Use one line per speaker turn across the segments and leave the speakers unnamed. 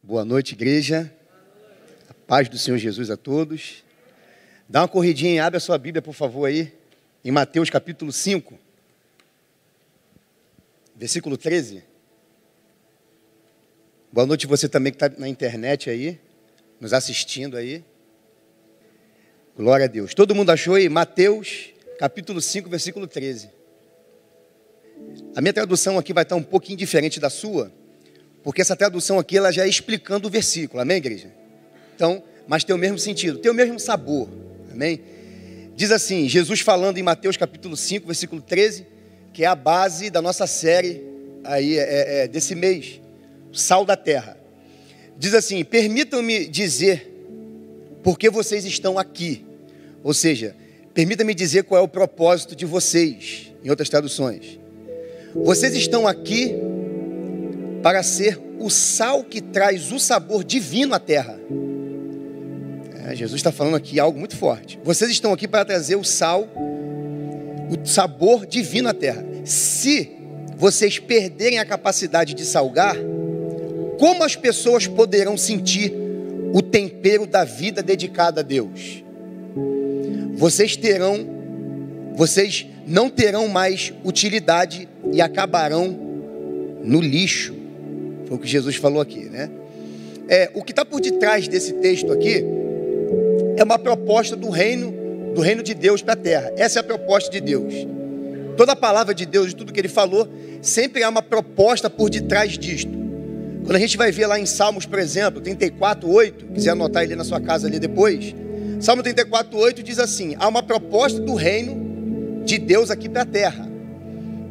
Boa noite, igreja. A paz do Senhor Jesus a todos. Dá uma corridinha, abre a sua Bíblia, por favor, aí, em Mateus capítulo 5, versículo 13. Boa noite você também que está na internet aí, nos assistindo aí. Glória a Deus. Todo mundo achou aí? Mateus capítulo 5, versículo 13. A minha tradução aqui vai estar um pouquinho diferente da sua, porque essa tradução aqui ela já é explicando o versículo, amém, igreja? Então, mas tem o mesmo sentido, tem o mesmo sabor, amém? Diz assim, Jesus falando em Mateus capítulo 5, versículo 13, que é a base da nossa série aí, desse mês, Sal da Terra. Diz assim, permitam-me dizer por que vocês estão aqui, ou seja, permita-me dizer qual é o propósito de vocês, em outras traduções. Vocês estão aqui para ser o sal que traz o sabor divino à terra. Jesus está falando aqui algo muito forte. Vocês estão aqui para trazer o sal, o sabor divino à terra. Se vocês perderem a capacidade de salgar, como as pessoas poderão sentir o tempero da vida dedicada a Deus? Vocês não terão mais utilidade e acabarão no lixo. Foi o que Jesus falou aqui, né? O que está por detrás desse texto aqui é uma proposta do reino de Deus para a terra. Essa é a proposta de Deus. Toda a palavra de Deus, tudo que Ele falou, sempre há uma proposta por detrás disto. Quando a gente vai ver lá em Salmos, por exemplo, 34:8, quiser anotar ele na sua casa ali depois, Salmo 34:8 diz assim, há uma proposta do reino de Deus aqui para a terra.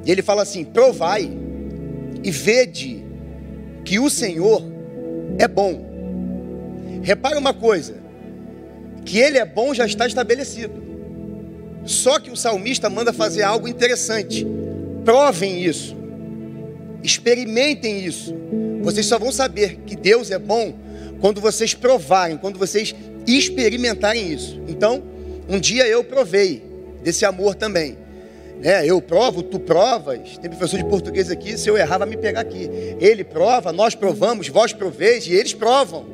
E ele fala assim, provai e vede que o Senhor é bom. Repara uma coisa, que Ele é bom já está estabelecido. Só que o salmista manda fazer algo interessante. Provem isso. Experimentem isso. Vocês só vão saber que Deus é bom quando vocês provarem, quando vocês experimentarem isso. Então, um dia eu provei desse amor também. Eu provo, tu provas. Tem professor de português aqui, se eu errar vai me pegar aqui. Ele prova, nós provamos, vós proveis e eles provam.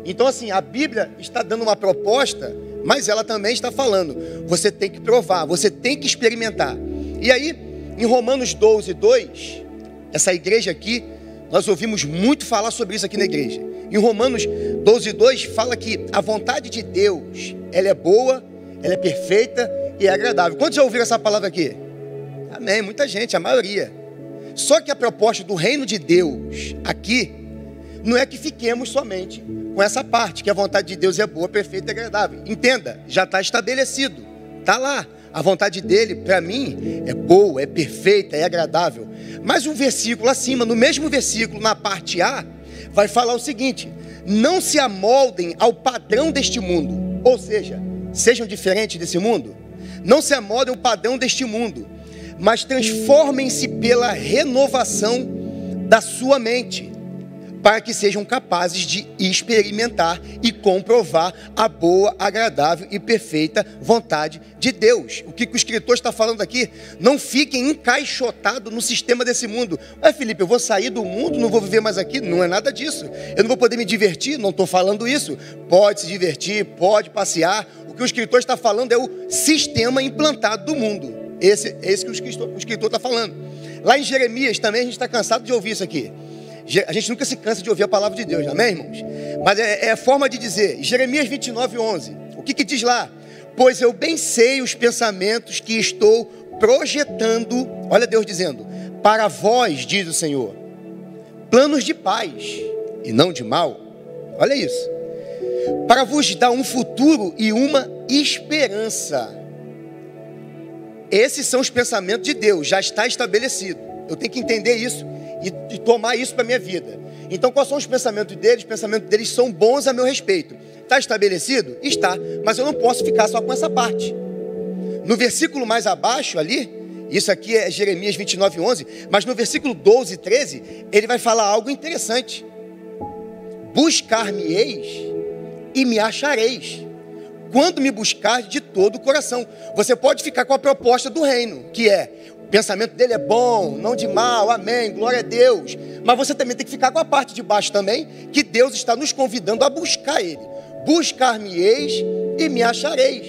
Então assim, a Bíblia está dando uma proposta, mas ela também está falando, você tem que provar, você tem que experimentar. E aí, em Romanos 12:2, essa igreja aqui, nós ouvimos muito falar sobre isso aqui na igreja. Em Romanos 12:2 fala que a vontade de Deus, ela é boa, ela é perfeita e é agradável. Quantos já ouviram essa palavra aqui? Amém, muita gente, a maioria. Só que a proposta do reino de Deus aqui, não é que fiquemos somente com essa parte, que a vontade de Deus é boa, perfeita e agradável. Entenda, já está estabelecido, está lá. A vontade dele, para mim, é boa, é perfeita, é agradável. Mas um versículo acima, no mesmo versículo, na parte A, vai falar o seguinte, não se amoldem ao padrão deste mundo, ou seja, sejam diferentes desse mundo, não se amoldem ao padrão deste mundo, mas transformem-se pela renovação da sua mente, para que sejam capazes de experimentar e comprovar a boa, agradável e perfeita vontade de Deus. O que o escritor está falando aqui? Não fiquem encaixotados no sistema desse mundo. Felipe, eu vou sair do mundo, não vou viver mais aqui? Não é nada disso. Eu não vou poder me divertir? Não estou falando isso. Pode se divertir, pode passear. O que o escritor está falando é o sistema implantado do mundo. Esse que o escritor está falando. Lá em Jeremias também a gente está cansado de ouvir isso aqui. A gente nunca se cansa de ouvir a palavra de Deus, amém, irmãos? Mas é a forma de dizer. Jeremias 29:11. O que diz lá? Pois eu bem sei os pensamentos que estou projetando, olha Deus dizendo, para vós, diz o Senhor, planos de paz e não de mal. Olha isso. Para vos dar um futuro e uma esperança. Esses são os pensamentos de Deus, já está estabelecido. Eu tenho que entender isso e tomar isso para a minha vida. Então, quais são os pensamentos deles? Os pensamentos deles são bons a meu respeito. Está estabelecido? Está, mas eu não posso ficar só com essa parte. No versículo mais abaixo ali, isso aqui é Jeremias 29:11, mas no versículo 12 e 13, ele vai falar algo interessante. Buscar-me-eis e me achareis, quando me buscar de todo o coração. Você pode ficar com a proposta do reino, que é pensamento dele é bom, não de mal, amém, glória a Deus. Mas você também tem que ficar com a parte de baixo também, que Deus está nos convidando a buscar Ele. Buscar-me-eis e me achareis,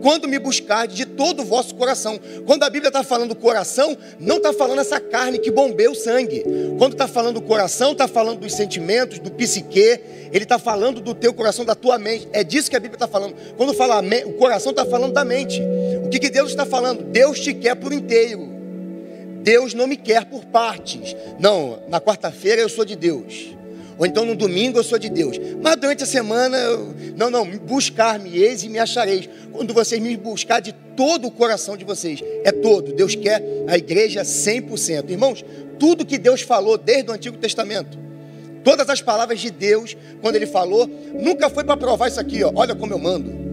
quando me buscardes de todo o vosso coração. Quando a Bíblia está falando coração, não está falando essa carne que bombeia o sangue. Quando está falando coração, está falando dos sentimentos, do psique. Ele está falando do teu coração, da tua mente. É disso que a Bíblia está falando. Quando fala o coração, está falando da mente. O que Deus está falando? Deus te quer por inteiro. Deus não me quer por partes. Não, na quarta-feira eu sou de Deus. Ou então no domingo eu sou de Deus. Mas durante a semana, buscar-me-eis e me achareis. Quando vocês me buscar de todo o coração de vocês. É todo. Deus quer a igreja 100%. Irmãos, tudo que Deus falou desde o Antigo Testamento, todas as palavras de Deus, quando Ele falou, nunca foi para provar isso aqui, ó. Olha como eu mando.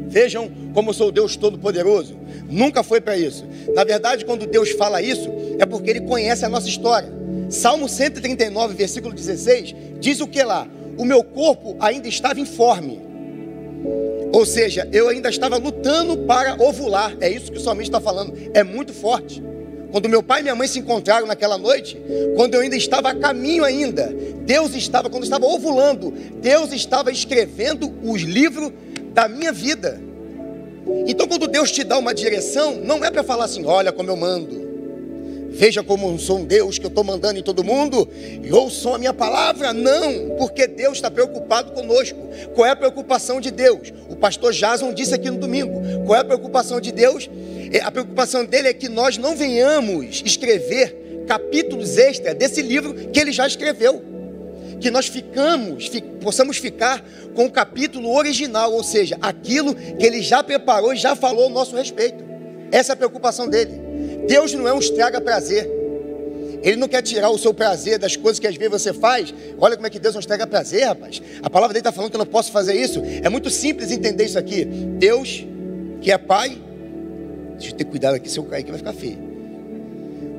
Vejam como eu sou o Deus Todo-Poderoso. Nunca foi para isso. Na verdade, quando Deus fala isso, é porque Ele conhece a nossa história. Salmo 139, versículo 16, diz o que lá? O meu corpo ainda estava informe. Ou seja, eu ainda estava lutando para ovular. É isso que o salmista está falando. É muito forte. Quando meu pai e minha mãe se encontraram naquela noite, quando eu ainda estava a caminho ainda, quando eu estava ovulando, Deus estava escrevendo os livros da minha vida. Então quando Deus te dá uma direção, não é para falar assim, olha como eu mando. Veja como eu sou um Deus que eu estou mandando em todo mundo e ouçam a minha palavra. Não, porque Deus está preocupado conosco. Qual é a preocupação de Deus? O pastor Jason disse aqui no domingo. Qual é a preocupação de Deus? A preocupação dele é que nós não venhamos escrever capítulos extras desse livro que ele já escreveu. Que nós possamos ficar com o capítulo original, ou seja, aquilo que ele já preparou e já falou a nosso respeito. Essa é a preocupação dele. Deus não é um estraga-prazer. Ele não quer tirar o seu prazer das coisas que às vezes você faz. Olha como é que Deus não estraga prazer, rapaz. A palavra dele está falando que eu não posso fazer isso. É muito simples entender isso aqui. Deus, que é pai. Deixa eu ter cuidado aqui, se eu cair que vai ficar feio.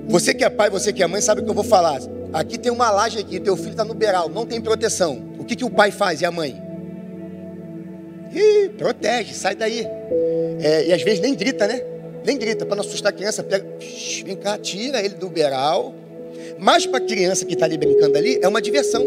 Você que é pai, você que é mãe, sabe o que eu vou falar. Aqui tem uma laje aqui, teu filho está no beiral, não tem proteção. O que o pai faz e a mãe? Protege, sai daí. E às vezes nem grita, né? Nem grita, para não assustar a criança, pega, vem cá, tira ele do beiral. Mas para a criança que está ali brincando ali, é uma diversão.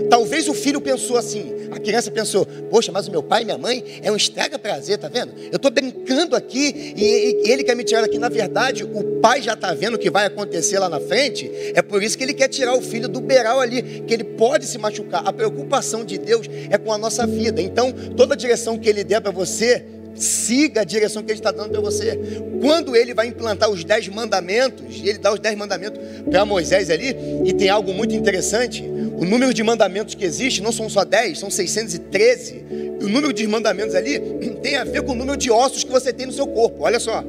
Talvez o filho pensou assim, a criança pensou, poxa, mas o meu pai e minha mãe é um estraga-prazer, tá vendo? Eu estou brincando aqui e ele quer me tirar daqui. Na verdade, o pai já está vendo o que vai acontecer lá na frente, é por isso que ele quer tirar o filho do beiral ali, que ele pode se machucar. A preocupação de Deus é com a nossa vida. Então, toda a direção que ele der para você, siga a direção que ele está dando para você. Quando ele vai implantar os 10 mandamentos, e ele dá os 10 mandamentos para Moisés ali, e tem algo muito interessante, o número de mandamentos que existe não são só 10, são 613, e o número de mandamentos ali tem a ver com o número de ossos que você tem no seu corpo. Olha só,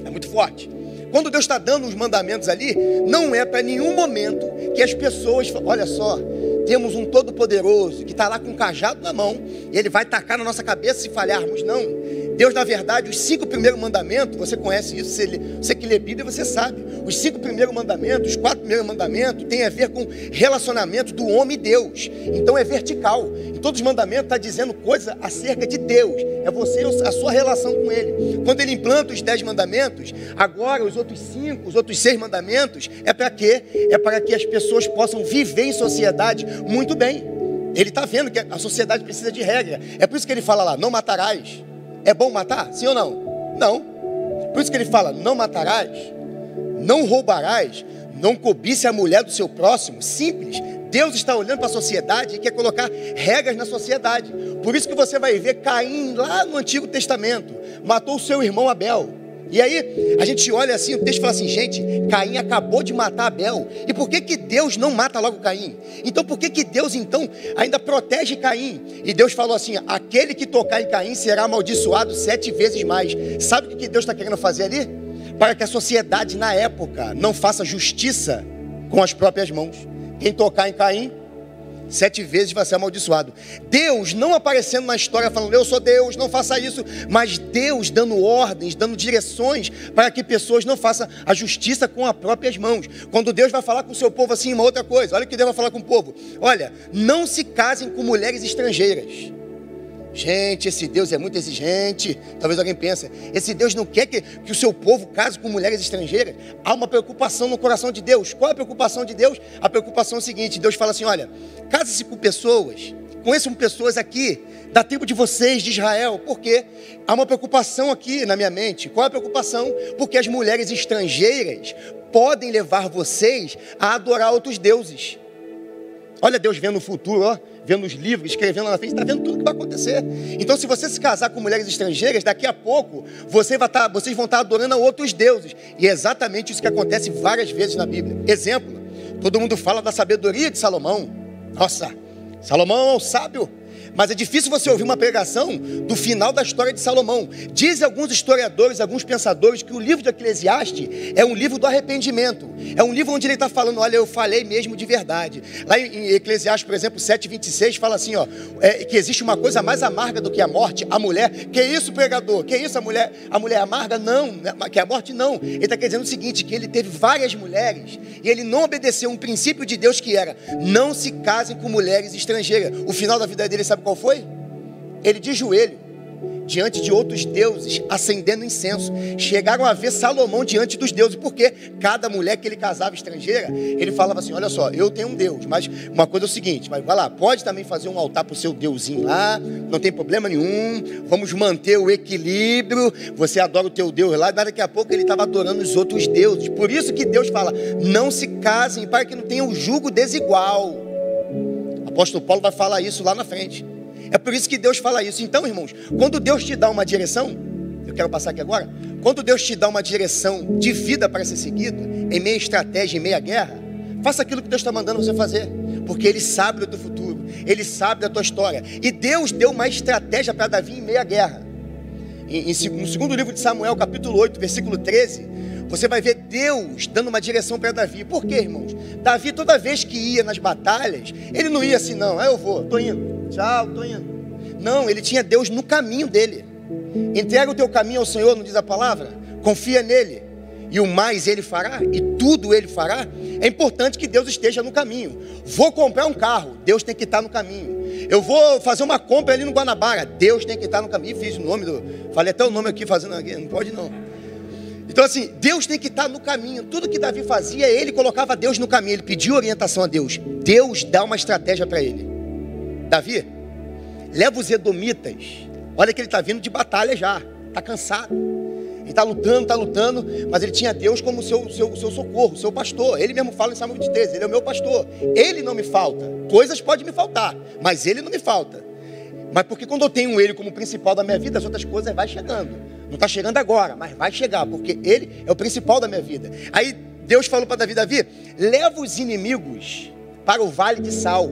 é muito forte. Quando Deus está dando os mandamentos ali, não é para nenhum momento que as pessoas falam, olha só, temos um Todo-Poderoso que está lá com um cajado na mão e Ele vai tacar na nossa cabeça se falharmos. Não. Deus, na verdade, os 5 primeiros mandamentos, você conhece isso, você que lê Bíblia, você sabe. Os 5 primeiros mandamentos, os 4 primeiros mandamentos tem a ver com relacionamento do homem e Deus. Então é vertical. Em todos os mandamentos está dizendo coisa acerca de Deus. É você, a sua relação com Ele. Quando Ele implanta os 10 mandamentos, agora os outros 5, os outros 6 mandamentos, é para quê? É para que as pessoas possam viver em sociedade muito bem. Ele está vendo que a sociedade precisa de regra. É por isso que ele fala lá, não matarás. É bom matar? Sim ou não? Não. Por isso que ele fala, não matarás, não roubarás, não cobice a mulher do seu próximo. Simples. Deus está olhando para a sociedade e quer colocar regras na sociedade. Por isso que você vai ver Caim lá no Antigo Testamento. Matou o seu irmão Abel. E aí, a gente olha assim, o texto fala assim, gente, Caim acabou de matar Abel. E por que Deus não mata logo Caim? Então, por que Deus, então, ainda protege Caim? E Deus falou assim, aquele que tocar em Caim será amaldiçoado 7 vezes mais. Sabe o que Deus está querendo fazer ali? Para que a sociedade, na época, não faça justiça com as próprias mãos. Quem tocar em Caim, 7 vezes vai ser amaldiçoado. Deus não aparecendo na história falando, eu sou Deus, não faça isso. Mas Deus dando ordens, dando direções para que pessoas não façam a justiça com as próprias mãos. Quando Deus vai falar com o seu povo assim, uma outra coisa. Olha o que Deus vai falar com o povo. Olha, não se casem com mulheres estrangeiras. Gente, esse Deus é muito exigente. Talvez alguém pense, esse Deus não quer que o seu povo case com mulheres estrangeiras. Há uma preocupação no coração de Deus. Qual é a preocupação de Deus? A preocupação é o seguinte: Deus fala assim, olha, case-se com pessoas, conheçam pessoas aqui da tribo de vocês, de Israel. Por quê? Há uma preocupação aqui na minha mente. Qual é a preocupação? Porque as mulheres estrangeiras podem levar vocês a adorar outros deuses. Olha Deus vendo o futuro, ó, vendo os livros, escrevendo lá na frente, está vendo tudo que vai acontecer. Então, se você se casar com mulheres estrangeiras, daqui a pouco vocês vão estar adorando a outros deuses. E é exatamente isso que acontece várias vezes na Bíblia. Exemplo, todo mundo fala da sabedoria de Salomão. Nossa, Salomão é um sábio. Mas é difícil você ouvir uma pregação do final da história de Salomão. Dizem alguns historiadores, alguns pensadores, que o livro de Eclesiastes é um livro do arrependimento. É um livro onde ele está falando, olha, eu falei mesmo de verdade. Lá em Eclesiastes, por exemplo, 7:26, fala assim, ó, que existe uma coisa mais amarga do que a morte, a mulher. Que isso, pregador? Que isso, a mulher amarga? Não, que a morte não. Ele está dizendo o seguinte, que ele teve várias mulheres e ele não obedeceu um princípio de Deus que era, não se casem com mulheres estrangeiras. O final da vida dele, sabe qual foi? Ele de joelho diante de outros deuses, acendendo incenso. Chegaram a ver Salomão diante dos deuses, porque cada mulher que ele casava estrangeira, ele falava assim, olha só, eu tenho um Deus, mas uma coisa é o seguinte, mas vai lá, pode também fazer um altar para o seu deusinho lá, não tem problema nenhum, vamos manter o equilíbrio, você adora o teu Deus lá, mas daqui a pouco ele estava adorando os outros deuses. Por isso que Deus fala, não se casem para que não tenha um jugo desigual. O apóstolo Paulo vai falar isso lá na frente. É por isso que Deus fala isso. Então, irmãos, quando Deus te dá uma direção, eu quero passar aqui agora, quando Deus te dá uma direção de vida para ser seguido, em meia estratégia, em meia guerra, faça aquilo que Deus está mandando você fazer, porque Ele sabe do teu futuro, Ele sabe da tua história. E Deus deu uma estratégia para Davi em meia guerra. No segundo livro de Samuel, capítulo 8, versículo 13, você vai ver Deus dando uma direção para Davi. Por quê, irmãos? Davi, toda vez que ia nas batalhas, ele não ia assim, não, eu vou, estou indo. Tchau, estou indo. Não, ele tinha Deus no caminho dele. Entrega o teu caminho ao Senhor, não diz a palavra? Confia nele, e o mais ele fará, e tudo ele fará. É importante que Deus esteja no caminho. Vou comprar um carro, Deus tem que estar no caminho. Eu vou fazer uma compra ali no Guanabara, Deus tem que estar no caminho. Fiz o nome falei até o nome aqui, fazendo aqui, não pode não. Então assim, Deus tem que estar no caminho. Tudo que Davi fazia, ele colocava Deus no caminho. Ele pediu orientação a Deus. Deus dá uma estratégia para ele. Davi, leva os edomitas. Olha que ele está vindo de batalha já. Está cansado. Ele está lutando, mas ele tinha Deus como seu socorro, seu pastor. Ele mesmo fala em Salmo 23, ele é o meu pastor. Ele não me falta. Coisas podem me faltar, mas ele não me falta. Mas porque quando eu tenho ele como principal da minha vida, as outras coisas vai chegando. Não está chegando agora, mas vai chegar, porque ele é o principal da minha vida. Aí Deus falou para Davi, leva os inimigos para o vale de Sal.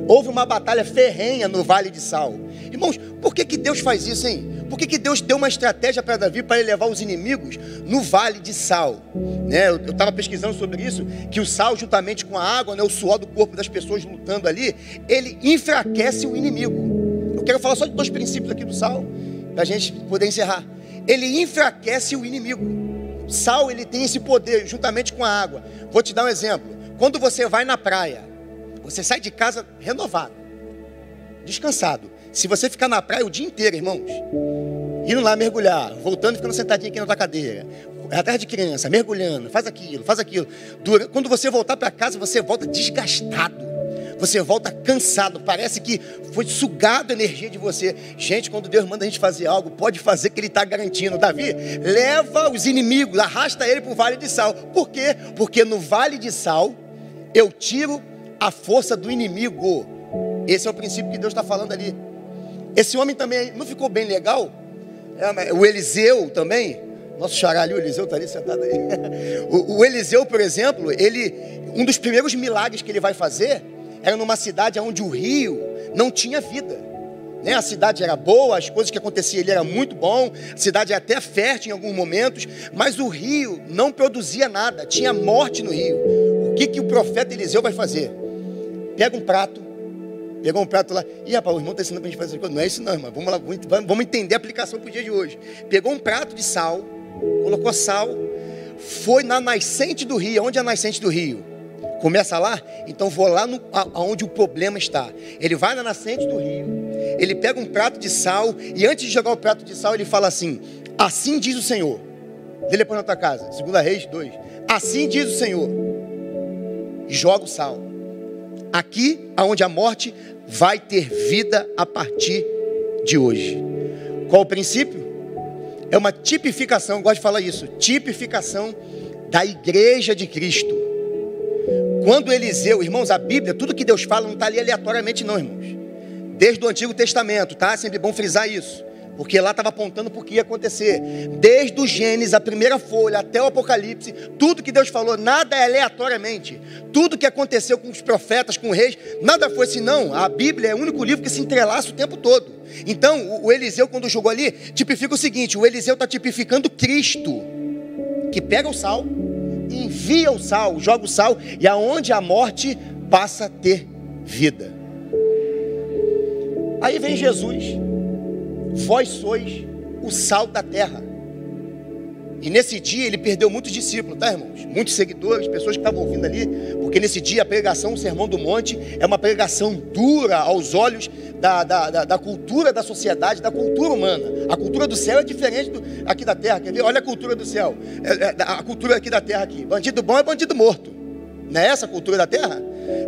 Houve uma batalha ferrenha no vale de Sal. Irmãos, por que Deus faz isso, hein? Por que Deus deu uma estratégia para Davi para ele levar os inimigos no vale de Sal? Né? Eu estava pesquisando sobre isso, que o sal juntamente com a água, né, o suor do corpo das pessoas lutando ali, ele enfraquece o inimigo. Eu quero falar só de 2 princípios aqui do sal, para a gente poder encerrar. Ele enfraquece o inimigo. O sal, ele tem esse poder juntamente com a água. Vou te dar um exemplo. Quando você vai na praia, você sai de casa renovado, descansado. Se você ficar na praia o dia inteiro, irmãos, indo lá mergulhar, voltando e ficando sentadinho aqui na tua cadeira, atrás de criança, mergulhando, faz aquilo. Quando você voltar para casa, você volta desgastado. Você volta cansado, parece que foi sugado a energia de você. Gente, quando Deus manda a gente fazer algo, pode fazer que Ele está garantindo. Davi, leva os inimigos, arrasta ele para o Vale de Sal. Por quê? Porque no Vale de Sal, eu tiro a força do inimigo. Esse é o princípio que Deus está falando ali. Esse homem também não ficou bem legal? O Eliseu também, nosso xará ali, o Eliseu está ali sentado aí. O Eliseu, por exemplo, um dos primeiros milagres que ele vai fazer era numa cidade onde o rio não tinha vida. Né? A cidade era boa, as coisas que aconteciam ali eram muito bom, a cidade era até fértil em alguns momentos, mas o rio não produzia nada, tinha morte no rio. O que o profeta Eliseu vai fazer? Pegou um prato lá. Ih, rapaz, o irmão está ensinando para a gente fazer essa coisa. Não é isso não, irmão. Vamos lá, vamos entender a aplicação para o dia de hoje. Pegou um prato de sal, colocou sal, foi na nascente do rio. Onde é a nascente do rio? Começa lá? Então vou lá onde o problema está. Ele vai na nascente do rio, ele pega um prato de sal, e antes de jogar o prato de sal, ele fala assim: assim diz o Senhor. Lê depois na tua casa, 2 Reis 2. Assim diz o Senhor. Joga o sal. Aqui, aonde a morte vai ter vida a partir de hoje. Qual o princípio? É uma tipificação, eu gosto de falar isso, tipificação da igreja de Cristo. Quando Eliseu, irmãos, a Bíblia, tudo que Deus fala não está ali aleatoriamente não, irmãos. Desde o Antigo Testamento, tá? Sempre bom frisar isso, porque lá estava apontando para o que ia acontecer. Desde o Gênesis, a primeira folha, até o Apocalipse, tudo que Deus falou, nada é aleatoriamente. Tudo que aconteceu com os profetas, com os reis, nada foi assim, não. A Bíblia é o único livro que se entrelaça o tempo todo. Então, o Eliseu, quando jogou ali, tipifica o seguinte: o Eliseu está tipificando Cristo, que pega o sal, envia o sal, joga o sal, e aonde a morte passa a ter vida. Aí vem Jesus: vós sois o sal da terra. E nesse dia ele perdeu muitos discípulos, tá, irmãos? Muitos seguidores, pessoas que estavam ouvindo ali, porque nesse dia a pregação, o Sermão do Monte, é uma pregação dura aos olhos da cultura da sociedade, da cultura humana. A cultura do céu é diferente aqui da terra, quer ver? Olha a cultura do céu, a cultura aqui da terra aqui. Bandido bom é bandido morto. Não é essa a cultura da terra?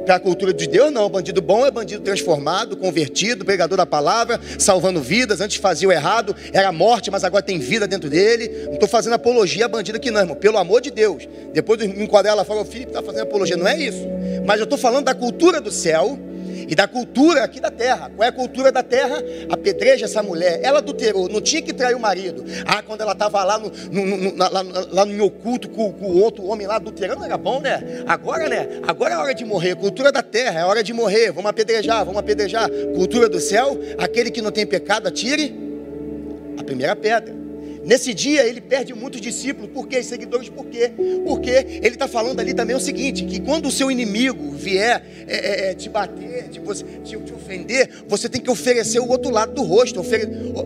Para a cultura de Deus, não. Bandido bom é bandido transformado, convertido, pregador da palavra, salvando vidas. Antes fazia o errado, era morte, mas agora tem vida dentro dele. Não estou fazendo apologia a bandido aqui não, irmão. Pelo amor de Deus. Depois me enquadrar ela fala: o filho está fazendo apologia. Não é isso. Mas eu estou falando da cultura do céu e da cultura aqui da terra. Qual é a cultura da terra? Apedreja essa mulher. Ela adulterou, não tinha que trair o marido. Quando ela estava lá no oculto com o outro homem lá adulterando, era bom, né? Agora é hora de morrer. Cultura da terra, é hora de morrer. Vamos apedrejar. Cultura do céu: aquele que não tem pecado, atire a primeira pedra. Nesse dia ele perde muitos discípulos. Por quê? Seguidores, por quê? Porque ele está falando ali também o seguinte: que quando o seu inimigo vier te bater, te ofender, você tem que oferecer o outro lado do rosto.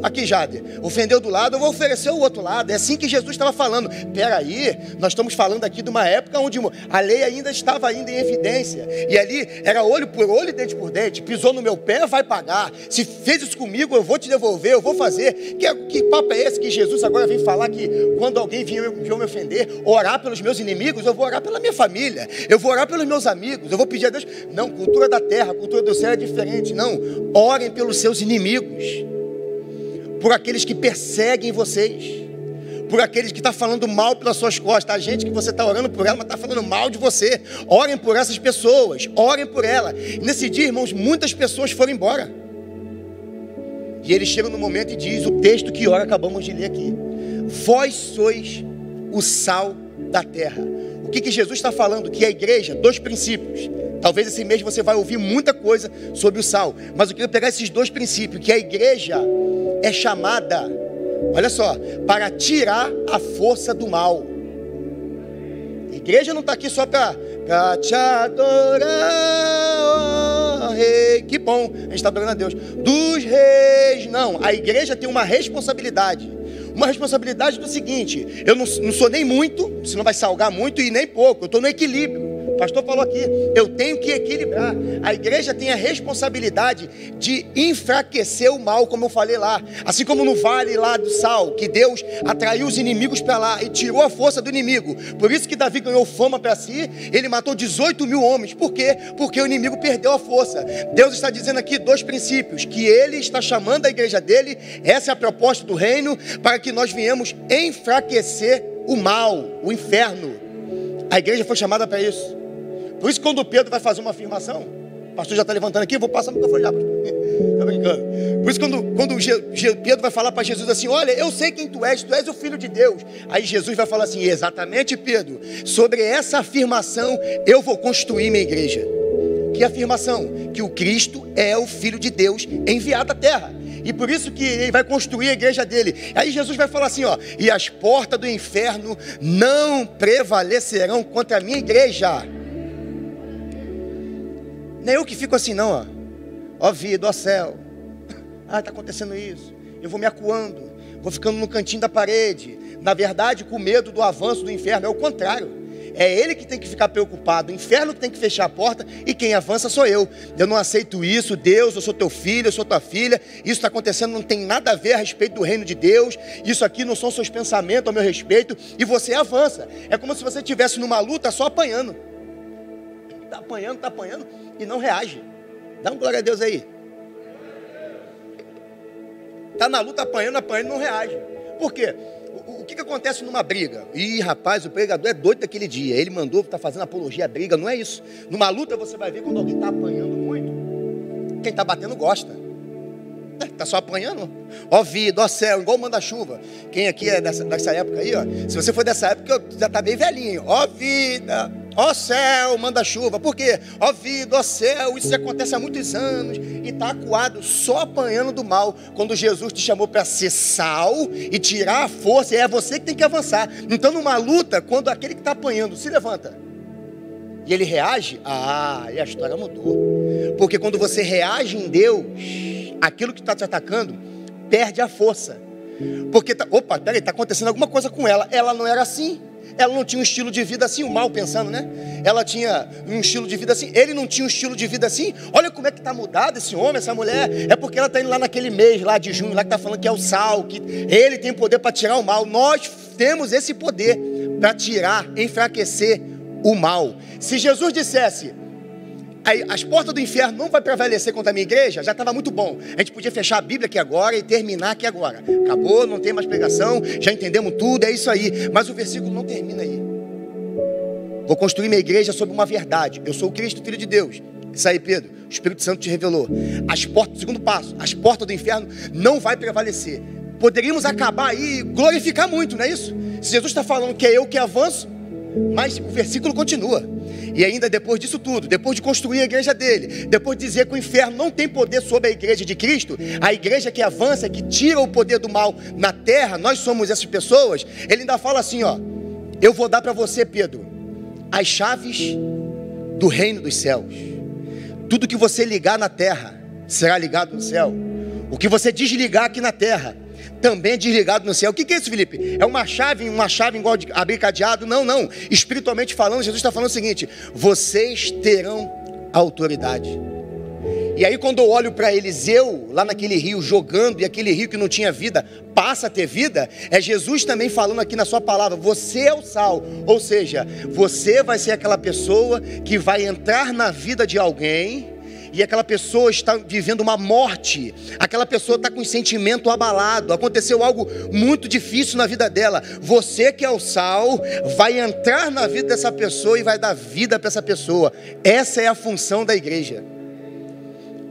Aqui, Jader, ofendeu do lado, eu vou oferecer o outro lado. É assim que Jesus estava falando. Peraí, nós estamos falando aqui de uma época onde a lei ainda estava em evidência, e ali era olho por olho e dente por dente. Pisou no meu pé, vai pagar. Se fez isso comigo, eu vou te devolver, eu vou fazer. Que papo é esse que Jesus agora vem falar que quando alguém vier me ofender, orar pelos meus inimigos? Eu vou orar pela minha família, eu vou orar pelos meus amigos, eu vou pedir a Deus. Não, cultura da terra, cultura do céu é diferente. Não, orem pelos seus inimigos, por aqueles que perseguem vocês, por aqueles que estão falando mal pelas suas costas. A gente que você está orando por ela, mas está falando mal de você. Orem por essas pessoas, orem por ela. Nesse dia, irmãos, muitas pessoas foram embora. E ele chega no momento e diz o texto que ora acabamos de ler aqui: vós sois o sal da terra. O que Jesus está falando? Que a igreja, 2 princípios. Talvez esse mês você vai ouvir muita coisa sobre o sal, mas eu queria pegar esses 2 princípios. Que a igreja é chamada, olha só, para tirar a força do mal. A igreja não está aqui só para te adorar, ó rei. Que bom, a gente está adorando a Deus. Dos reis, não. A igreja tem uma responsabilidade. Uma responsabilidade do seguinte: eu não sou nem muito, senão vai salgar muito, e nem pouco. Eu estou no equilíbrio. O pastor falou aqui, eu tenho que equilibrar. A igreja tem a responsabilidade de enfraquecer o mal, como eu falei lá. Assim como no vale lá do sal, que Deus atraiu os inimigos para lá e tirou a força do inimigo. Por isso que Davi ganhou fama para si. Ele matou 18 mil homens. Por quê? Porque o inimigo perdeu a força. Deus está dizendo aqui 2 princípios: que ele está chamando a igreja dele, essa é a proposta do reino, para que nós venhamos enfraquecer o mal, o inferno. A igreja foi chamada para isso. Por isso, quando Pedro vai fazer uma afirmação, o pastor já está levantando aqui, eu vou passar no microfone já, pastor. Estou brincando. Por isso, quando Pedro vai falar para Jesus assim: olha, eu sei quem tu és o filho de Deus. Aí Jesus vai falar assim: exatamente, Pedro, sobre essa afirmação eu vou construir minha igreja. Que afirmação? Que o Cristo é o filho de Deus enviado à terra. E por isso que ele vai construir a igreja dele. Aí Jesus vai falar assim, ó: e as portas do inferno não prevalecerão contra a minha igreja. Não é eu que fico assim não, ó vida, ó céu, está acontecendo isso, eu vou me acuando, vou ficando no cantinho da parede. Na verdade, com medo do avanço do inferno, é o contrário. É ele que tem que ficar preocupado, o inferno que tem que fechar a porta, e quem avança sou eu. Eu não aceito isso, Deus, eu sou teu filho, eu sou tua filha, isso está acontecendo, não tem nada a ver a respeito do reino de Deus, isso aqui não são seus pensamentos a meu respeito, e você avança. É como se você estivesse numa luta só apanhando. Está apanhando, e não reage. Dá um glória a Deus aí. Está na luta apanhando, e não reage. Por quê? O que acontece numa briga? Ih, rapaz, o pregador é doido daquele dia. Ele mandou, está fazendo apologia à briga. Não é isso. Numa luta você vai ver quando alguém está apanhando muito. Quem está batendo gosta. Está só apanhando? Ó vida, ó céu, igual manda-chuva. Quem aqui é dessa época aí, ó? Se você for dessa época, já está bem velhinho. Ó vida, ó céu, manda-chuva. Por quê? Ó vida, ó céu, isso acontece há muitos anos. E está acuado, só apanhando do mal. Quando Jesus te chamou para ser sal e tirar a força, é você que tem que avançar. Então numa luta, quando aquele que está apanhando se levanta e ele reage, e a história mudou. Porque quando você reage em Deus, aquilo que está te atacando perde a força. Porque, peraí, está acontecendo alguma coisa com ela. Ela não era assim. Ela não tinha um estilo de vida assim, o mal pensando, né? Ela tinha um estilo de vida assim. Ele não tinha um estilo de vida assim. Olha como é que está mudado esse homem, essa mulher. É porque ela está indo lá naquele mês lá de junho, lá que está falando que é o sal, que ele tem poder para tirar o mal. Nós temos esse poder para tirar, enfraquecer o mal. Se Jesus dissesse, as portas do inferno não vai prevalecer contra a minha igreja, já estava muito bom. A gente podia fechar a Bíblia aqui agora e terminar aqui agora. Acabou, não tem mais pregação, já entendemos tudo, é isso aí. Mas o versículo não termina aí. Vou construir minha igreja sobre uma verdade. Eu sou o Cristo, Filho de Deus. Isso aí, Pedro, o Espírito Santo te revelou. As portas, segundo passo, as portas do inferno não vai prevalecer. Poderíamos acabar aí e glorificar muito, não é isso? Se Jesus está falando que é eu que avanço, mas o versículo continua. E ainda depois disso tudo, depois de construir a igreja dele, depois de dizer que o inferno não tem poder sobre a igreja de Cristo, a igreja que avança, que tira o poder do mal na terra, nós somos essas pessoas. Ele ainda fala assim, eu vou dar para você, Pedro, as chaves do reino dos céus. Tudo que você ligar na terra será ligado no céu. O que você desligar aqui na terra também é desligado no céu. O que é isso, Felipe? É uma chave igual de abrir cadeado? Não. Espiritualmente falando, Jesus está falando o seguinte: vocês terão autoridade. E aí quando eu olho para Eliseu, lá naquele rio jogando, e aquele rio que não tinha vida, passa a ter vida, é Jesus também falando aqui na sua palavra, você é o sal. Ou seja, você vai ser aquela pessoa que vai entrar na vida de alguém, e aquela pessoa está vivendo uma morte, aquela pessoa está com o sentimento abalado, aconteceu algo muito difícil na vida dela. Você que é o sal, vai entrar na vida dessa pessoa e vai dar vida para essa pessoa. Essa é a função da igreja.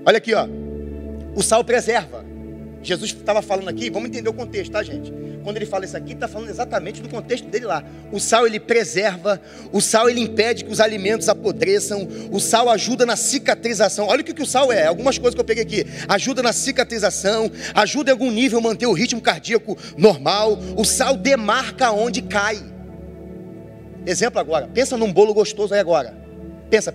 Olha aqui, o sal preserva. Jesus estava falando aqui, vamos entender o contexto, tá, gente? Quando ele fala isso aqui, está falando exatamente do contexto dele lá. O sal, ele preserva, o sal, ele impede que os alimentos apodreçam, o sal ajuda na cicatrização. Olha o que o sal é, algumas coisas que eu peguei aqui. Ajuda na cicatrização, ajuda em algum nível a manter o ritmo cardíaco normal. O sal demarca onde cai. Exemplo agora, pensa num bolo gostoso aí agora. Pensa.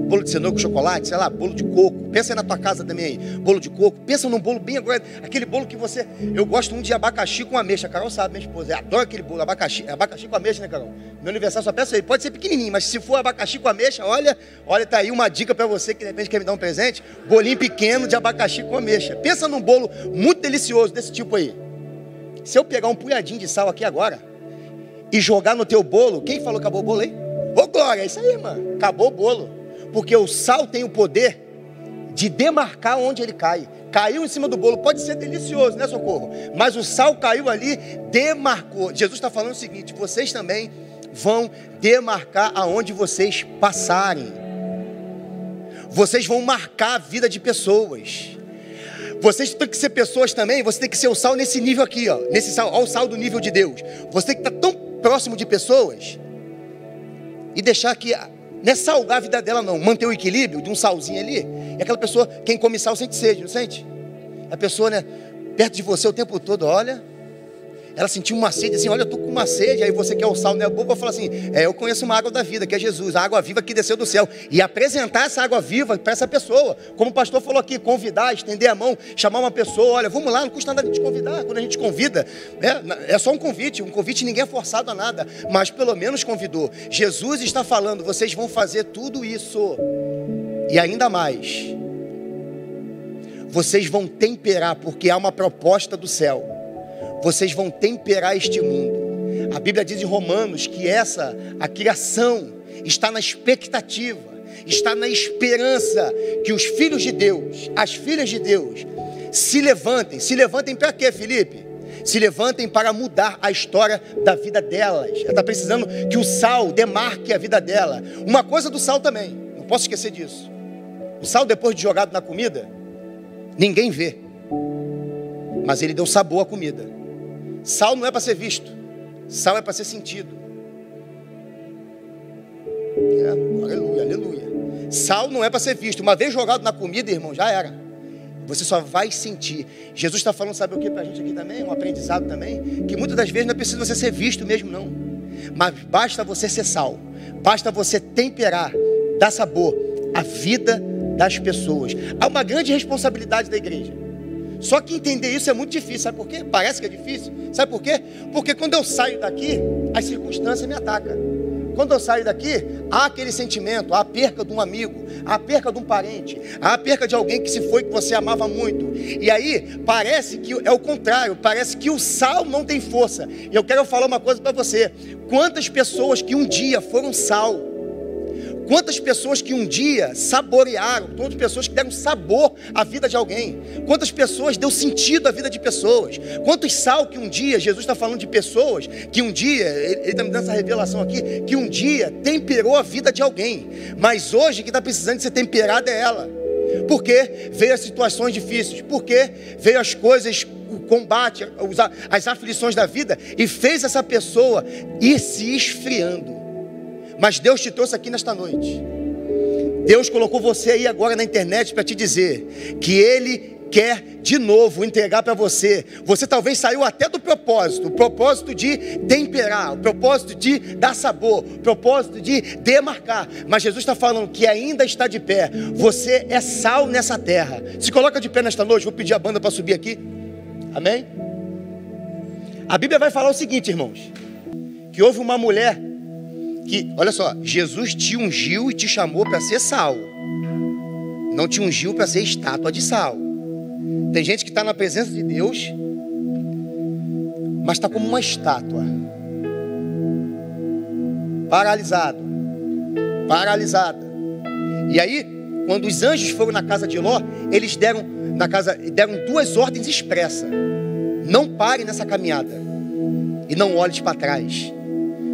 Bolo de cenoura com chocolate, sei lá, bolo de coco. Pensa aí na tua casa também aí, bolo de coco. Pensa num bolo bem agora, aquele bolo que você... Eu gosto muito de abacaxi com ameixa. A Carol sabe, minha esposa. Eu adoro aquele bolo, abacaxi com ameixa, né, Carol? Meu aniversário só peço aí. Pode ser pequenininho, mas se for abacaxi com ameixa, olha, tá aí uma dica para você que de repente quer me dar um presente. Bolinho pequeno de abacaxi com ameixa. Pensa num bolo muito delicioso desse tipo aí. Se eu pegar um punhadinho de sal aqui agora e jogar no teu bolo, quem falou que acabou o bolo aí? Ô glória, é isso aí, mano. Acabou o bolo. Porque o sal tem o poder de demarcar onde ele cai. Caiu em cima do bolo, pode ser delicioso, né, Socorro? Mas o sal caiu ali, demarcou. Jesus está falando o seguinte: vocês também vão demarcar aonde vocês passarem. Vocês vão marcar a vida de pessoas. Vocês têm que ser pessoas também, você tem que ser o sal nesse nível aqui, nesse sal, o sal do nível de Deus. Você tem que estar tão próximo de pessoas e deixar que... Não é salgar a vida dela não, manter o equilíbrio de um salzinho ali. E aquela pessoa, quem come sal sente sede, não sente? A pessoa, né, perto de você o tempo todo, olha. ela sentiu uma sede, assim, olha, eu estou com uma sede. Aí você que é o sal, né, bobo, vai falar assim, eu conheço uma água da vida, que é Jesus, a água viva que desceu do céu. E apresentar essa água viva para essa pessoa, como o pastor falou aqui, convidar, estender a mão, chamar uma pessoa, olha, vamos lá, não custa nada a gente convidar. Quando a gente convida, é só um convite ninguém é forçado a nada, mas pelo menos convidou. Jesus está falando, vocês vão fazer tudo isso, e ainda mais, vocês vão temperar, porque há uma proposta do céu. Vocês vão temperar este mundo. A Bíblia diz em Romanos que a criação está na expectativa, está na esperança que os filhos de Deus, as filhas de Deus, se levantem. Se levantem para quê, Felipe? Se levantem para mudar a história da vida delas. Ela está precisando que o sal demarque a vida dela. Uma coisa do sal também, não posso esquecer disso. O sal, depois de jogado na comida, ninguém vê, mas ele deu sabor à comida. Sal não é para ser visto, sal é para ser sentido. Aleluia, aleluia. Sal não é para ser visto. Uma vez jogado na comida, irmão, já era. Você só vai sentir. Jesus está falando, sabe o que para a gente aqui também? Um aprendizado também, que muitas das vezes não é preciso você ser visto mesmo, não. Mas basta você ser sal, basta você temperar, dar sabor à vida das pessoas. Há uma grande responsabilidade da igreja. Só que entender isso é muito difícil. Sabe por quê? Parece que é difícil. Sabe por quê? Porque quando eu saio daqui, as circunstâncias me atacam. Quando eu saio daqui, há aquele sentimento, há a perca de um amigo, há a perca de um parente, há a perca de alguém que se foi, que você amava muito. E aí, parece que é o contrário, parece que o sal não tem força. E eu quero falar uma coisa para você. Quantas pessoas que um dia foram sal, quantas pessoas que um dia saborearam, quantas pessoas que deram sabor à vida de alguém, quantas pessoas deu sentido à vida de pessoas, quantos sal que um dia, Jesus está falando de pessoas, que um dia, ele está me dando essa revelação aqui, que um dia temperou a vida de alguém, mas hoje que está precisando de ser temperada é ela, porque veio as situações difíceis, porque veio as coisas, o combate, as aflições da vida, e fez essa pessoa ir se esfriando. Mas Deus te trouxe aqui nesta noite. Deus colocou você aí agora na internet para te dizer que Ele quer de novo entregar para você. Você talvez saiu até do propósito, o propósito de temperar, o propósito de dar sabor, o propósito de demarcar. Mas Jesus está falando que ainda está de pé. Você é sal nessa terra. Se coloca de pé nesta noite. Vou pedir a banda para subir aqui. Amém? A Bíblia vai falar o seguinte, irmãos, que houve uma mulher que, olha só, Jesus te ungiu e te chamou para ser sal, não te ungiu para ser estátua de sal. Tem gente que está na presença de Deus, mas está como uma estátua, paralisada. E aí, quando os anjos foram na casa de Ló, eles deram duas ordens expressas: não pare nessa caminhada e não olhe para trás.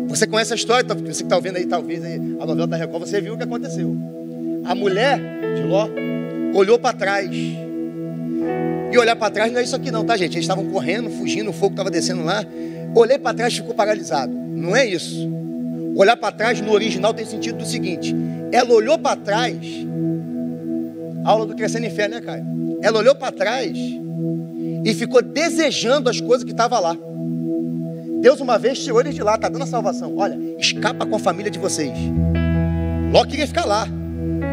Você conhece a história, você que está vendo aí, talvez, aí, a novela da Record, você viu o que aconteceu. A mulher de Ló olhou para trás. E olhar para trás não é isso aqui não, tá, gente? Eles estavam correndo, fugindo, o fogo estava descendo lá. Olhei para trás e ficou paralisado. Não é isso. Olhar para trás no original tem sentido do seguinte: ela olhou para trás, aula do Crescendo em Fé, né, Caio? Ela olhou para trás e ficou desejando as coisas que estavam lá. Deus uma vez tirou eles de lá, está dando a salvação. Olha, escapa com a família de vocês. Logo queria ficar lá.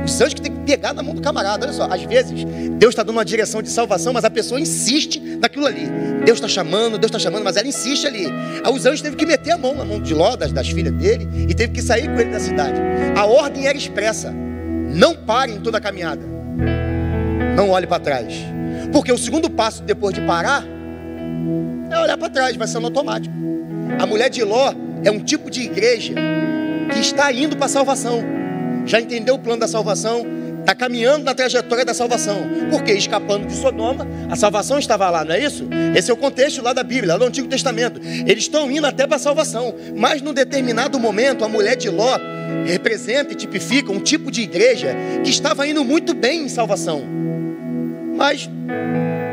Os anjos que tem que pegar na mão do camarada. Olha só, às vezes Deus está dando uma direção de salvação, mas a pessoa insiste naquilo ali. Deus está chamando, mas ela insiste ali. Aí os anjos teve que meter a mão na mão de Ló, das filhas dele, e teve que sair com ele da cidade. A ordem era expressa: não pare em toda a caminhada, não olhe para trás, porque o segundo passo depois de parar é olhar para trás, vai ser no automático. A mulher de Ló é um tipo de igreja que está indo para a salvação, já entendeu o plano da salvação, está caminhando na trajetória da salvação, porque escapando de Sodoma, a salvação estava lá, não é isso? Esse é o contexto lá da Bíblia, lá do Antigo Testamento. Eles estão indo até para a salvação, mas num determinado momento, a mulher de Ló representa e tipifica um tipo de igreja que estava indo muito bem em salvação, mas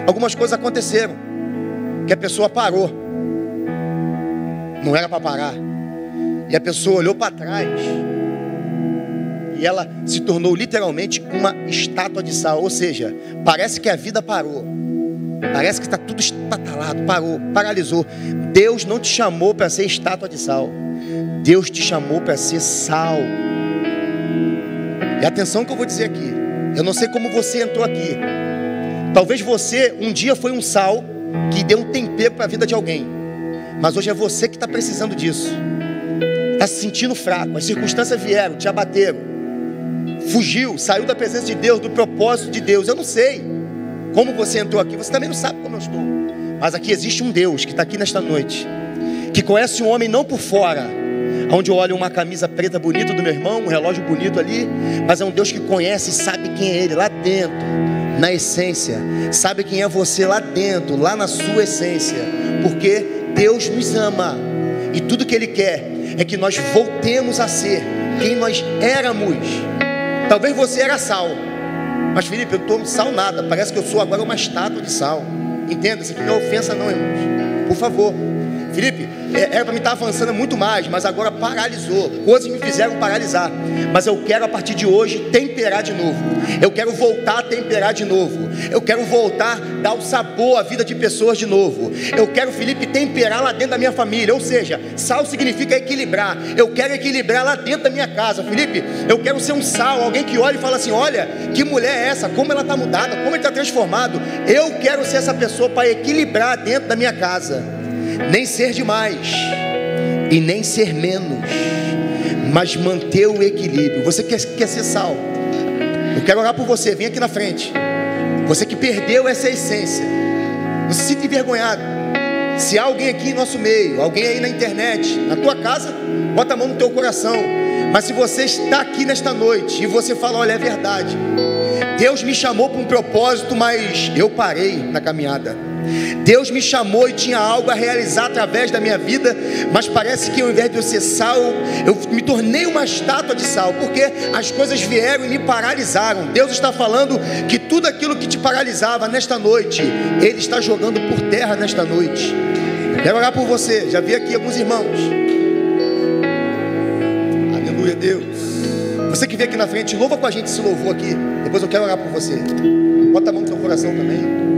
algumas coisas aconteceram, que a pessoa parou. Não era para parar. E a pessoa olhou para trás e ela se tornou literalmente uma estátua de sal. Ou seja, parece que a vida parou, parece que está tudo atalado, parou, paralisou. Deus não te chamou para ser estátua de sal. Deus te chamou para ser sal. E atenção que eu vou dizer aqui. Eu não sei como você entrou aqui. Talvez você um dia foi um sal que deu um tempero para a vida de alguém. Mas hoje é você que está precisando disso. Está se sentindo fraco, as circunstâncias vieram, te abateram, fugiu, saiu da presença de Deus, do propósito de Deus. Eu não sei como você entrou aqui, você também não sabe como eu estou. Mas aqui existe um Deus que está aqui nesta noite, que conhece um homem não por fora, onde eu olho uma camisa preta bonita do meu irmão, um relógio bonito ali, mas é um Deus que conhece e sabe quem é Ele lá dentro, na essência, sabe quem é você lá dentro, lá na sua essência, porque Deus nos ama e tudo que Ele quer é que nós voltemos a ser quem nós éramos. Talvez você era sal, mas Felipe, eu não estou sal nada, parece que eu sou agora uma estátua de sal. Entenda, isso aqui não é ofensa não, irmãos, por favor. Felipe, era para me estar avançando muito mais, mas agora paralisou, coisas me fizeram paralisar. Mas eu quero a partir de hoje temperar de novo. Eu quero voltar a temperar de novo. Eu quero voltar a dar o sabor à vida de pessoas de novo. Eu quero, Felipe, temperar lá dentro da minha família. Ou seja, sal significa equilibrar. Eu quero equilibrar lá dentro da minha casa. Felipe, eu quero ser um sal, alguém que olha e fala assim: olha, que mulher é essa? Como ela está mudada? Como ele está transformado? Eu quero ser essa pessoa para equilibrar dentro da minha casa. Nem ser demais e nem ser menos, mas manter o equilíbrio. Você quer ser sal? Eu quero orar por você, vem aqui na frente. Você que perdeu essa essência, não se sinta envergonhado. Se há alguém aqui em nosso meio, alguém aí na internet, na tua casa, bota a mão no teu coração. Mas se você está aqui nesta noite e você fala: olha, é verdade, Deus me chamou para um propósito, mas eu parei na caminhada. Deus me chamou e tinha algo a realizar através da minha vida, mas parece que ao invés de eu ser sal, eu me tornei uma estátua de sal, porque as coisas vieram e me paralisaram. Deus está falando que tudo aquilo que te paralisava nesta noite, Ele está jogando por terra nesta noite. Quero orar por você, já vi aqui alguns irmãos. Aleluia, Deus. Você que veio aqui na frente, louva com a gente esse louvor aqui. Depois eu quero orar por você. Bota a mão no teu coração também.